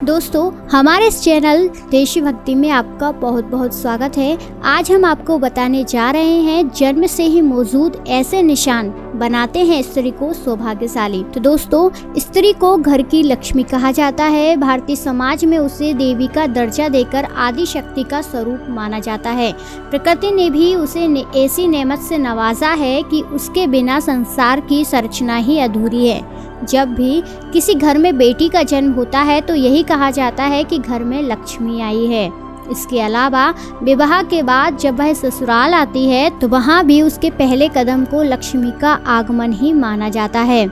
दोस्तों, हमारे इस चैनल देशी भक्ति में आपका बहुत बहुत स्वागत है। आज हम आपको बताने जा रहे हैं जन्म से ही मौजूद ऐसे निशान बनाते हैं स्त्री को सौभाग्यशाली। तो दोस्तों, स्त्री को घर की लक्ष्मी कहा जाता है। भारतीय समाज में उसे देवी का दर्जा देकर आदि शक्ति का स्वरूप माना जाता है। प्रकृति ने भी उसे ऐसी नेमत से नवाजा है कि उसके बिना संसार की संरचना ही अधूरी है। जब भी किसी घर में बेटी का जन्म होता है तो यही कहा जाता है कि घर में लक्ष्मी आई है। इसके अलावा विवाह के बाद जब वह ससुराल आती है तो वहाँ भी उसके पहले कदम को लक्ष्मी का आगमन ही माना जाता है।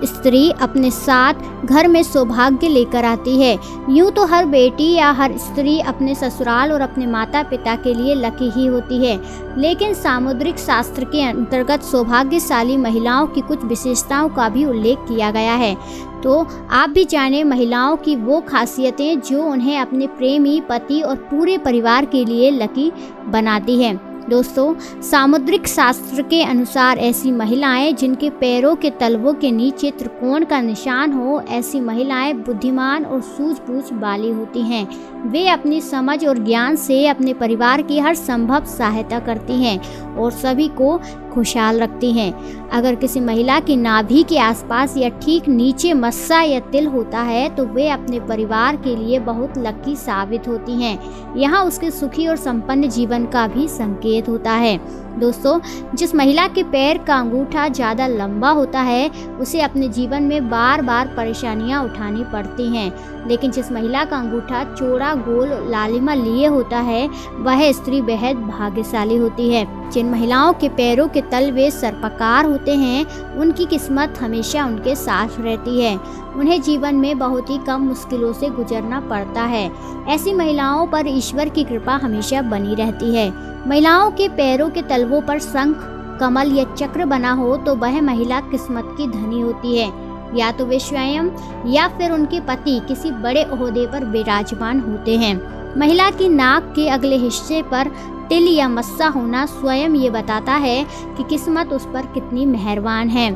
स्त्री अपने साथ घर में सौभाग्य लेकर आती है। यूँ तो हर बेटी या हर स्त्री अपने ससुराल और अपने माता पिता के लिए लकी ही होती है, लेकिन सामुद्रिक शास्त्र के अंतर्गत सौभाग्यशाली महिलाओं की कुछ विशेषताओं का भी उल्लेख किया गया है। तो आप भी जानें महिलाओं की वो खासियतें जो उन्हें अपने प्रेमी, पति और पूरे परिवार के लिए लकी बनाती हैं। दोस्तों, सामुद्रिक शास्त्र के अनुसार ऐसी महिलाएं जिनके पैरों के तलवों के नीचे त्रिकोण का निशान हो, ऐसी महिलाएं बुद्धिमान और सूझबूझ वाली होती हैं। वे अपनी समझ और ज्ञान से अपने परिवार की हर संभव सहायता करती हैं और सभी को खुशहाल रखती हैं। अगर किसी महिला की नाभि के आसपास या ठीक नीचे मस्सा या तिल होता है तो वे अपने परिवार के लिए बहुत लकी साबित होती हैं। यहाँ उसके सुखी और संपन्न जीवन का भी संकेत होता है। दोस्तों, जिस महिला के पैर का अंगूठा ज़्यादा लंबा होता है उसे अपने जीवन में बार बार परेशानियां उठानी पड़ती हैं, लेकिन जिस महिला का अंगूठा चौड़ा, गोल, लालिमा लिए होता है वह स्त्री बेहद भाग्यशाली होती है। जिन महिलाओं के पैरों के तलवे सर्पाकार होते हैं उनकी किस्मत हमेशा उनके साथ रहती है। उन्हें जीवन में बहुत ही कम मुश्किलों से गुजरना पड़ता है। ऐसी महिलाओं पर ईश्वर की कृपा हमेशा बनी रहती है। महिलाओं के पैरों के तलवों पर शंख, कमल या चक्र बना हो तो वह महिला किस्मत की धनी होती है। या तो वे स्वयं या फिर उनके पति किसी बड़े ओहदे पर विराजमान होते हैं। महिला की नाक के अगले हिस्से पर तिल या मस्सा होना स्वयं ये बताता है कि किस्मत उस पर कितनी मेहरबान है।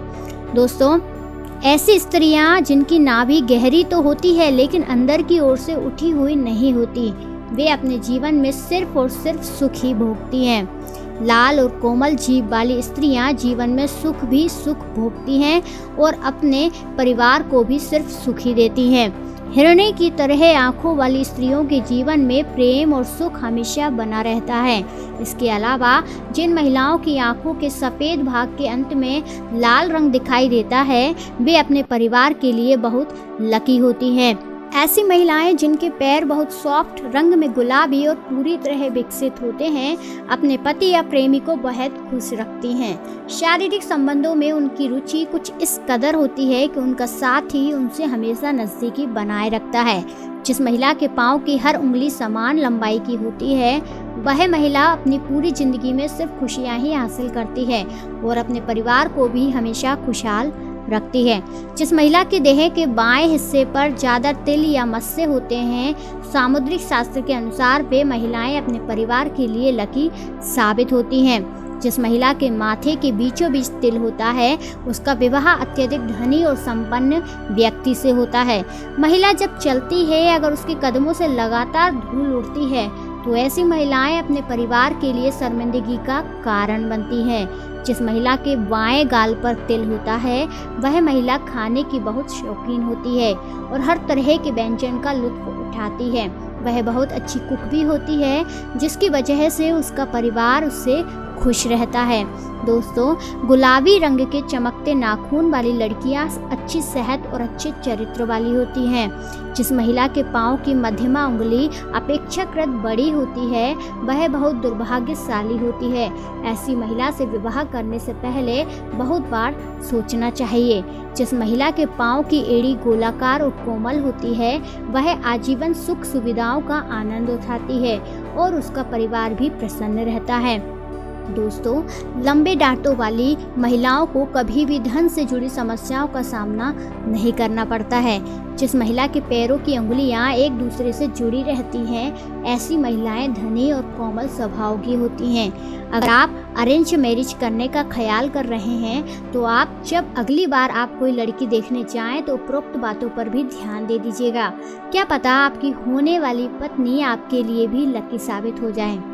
दोस्तों, ऐसी स्त्रियां जिनकी नाभि गहरी तो होती है लेकिन अंदर की ओर से उठी हुई नहीं होती, वे अपने जीवन में सिर्फ और सिर्फ सुख ही भोगती हैं। लाल और कोमल जीभ वाली स्त्रियां जीवन में सुख भी सुख भोगती हैं और अपने परिवार को भी सिर्फ सुख ही देती हैं। हिरणी की तरह आंखों वाली स्त्रियों के जीवन में प्रेम और सुख हमेशा बना रहता है। इसके अलावा जिन महिलाओं की आंखों के सफ़ेद भाग के अंत में लाल रंग दिखाई देता है वे अपने परिवार के लिए बहुत लकी होती हैं। ऐसी महिलाएं जिनके पैर बहुत सॉफ्ट, रंग में गुलाबी और पूरी तरह विकसित होते हैं अपने पति या प्रेमी को बहुत खुश रखती हैं। शारीरिक संबंधों में उनकी रुचि कुछ इस कदर होती है कि उनका साथी उनसे हमेशा नज़दीकी बनाए रखता है। जिस महिला के पाँव की हर उंगली समान लंबाई की होती है वह महिला अपनी पूरी जिंदगी में सिर्फ खुशियाँ ही हासिल करती है और अपने परिवार को भी हमेशा खुशहाल रखती है। जिस महिला के देह के बाएं हिस्से पर ज़्यादा तिल या मस्से होते हैं, सामुद्रिक शास्त्र के अनुसार वे महिलाएं अपने परिवार के लिए लकी साबित होती हैं। जिस महिला के माथे के बीचों बीच तिल होता है उसका विवाह अत्यधिक धनी और संपन्न व्यक्ति से होता है। महिला जब चलती है अगर उसके कदमों से लगातार धूल उड़ती है तो ऐसी महिलाएं अपने परिवार के लिए शर्मिंदगी का कारण बनती हैं। जिस महिला के बाएं गाल पर तिल होता है वह महिला खाने की बहुत शौकीन होती है और हर तरह के व्यंजन का लुत्फ उठाती है। वह बहुत अच्छी कुक भी होती है जिसकी वजह से उसका परिवार उससे खुश रहता है। दोस्तों, गुलाबी रंग के चमकते नाखून वाली लड़कियां अच्छी सेहत और अच्छे चरित्र वाली होती हैं। जिस महिला के पाँव की मध्यमा उंगली अपेक्षाकृत बड़ी होती है वह बहुत दुर्भाग्यशाली होती है। ऐसी महिला से विवाह करने से पहले बहुत बार सोचना चाहिए। जिस महिला के पाँव की एड़ी गोलाकार और कोमल होती है वह आजीवन सुख सुविधाओं का आनंद उठाती है और उसका परिवार भी प्रसन्न रहता है। दोस्तों, लंबे दांतों वाली महिलाओं को कभी भी धन से जुड़ी समस्याओं का सामना नहीं करना पड़ता है। जिस महिला के पैरों की अंगुलियां एक दूसरे से जुड़ी रहती हैं, ऐसी महिलाएं धनी और कोमल स्वभाव की होती हैं। अगर आप अरेंज मैरिज करने का ख्याल कर रहे हैं, तो आप जब अगली बार आप कोई लड़की देखने जाएं तो उपरोक्त बातों पर भी ध्यान दे दीजिएगा। क्या पता आपकी होने वाली पत्नी आपके लिए भी लकी साबित हो जाए।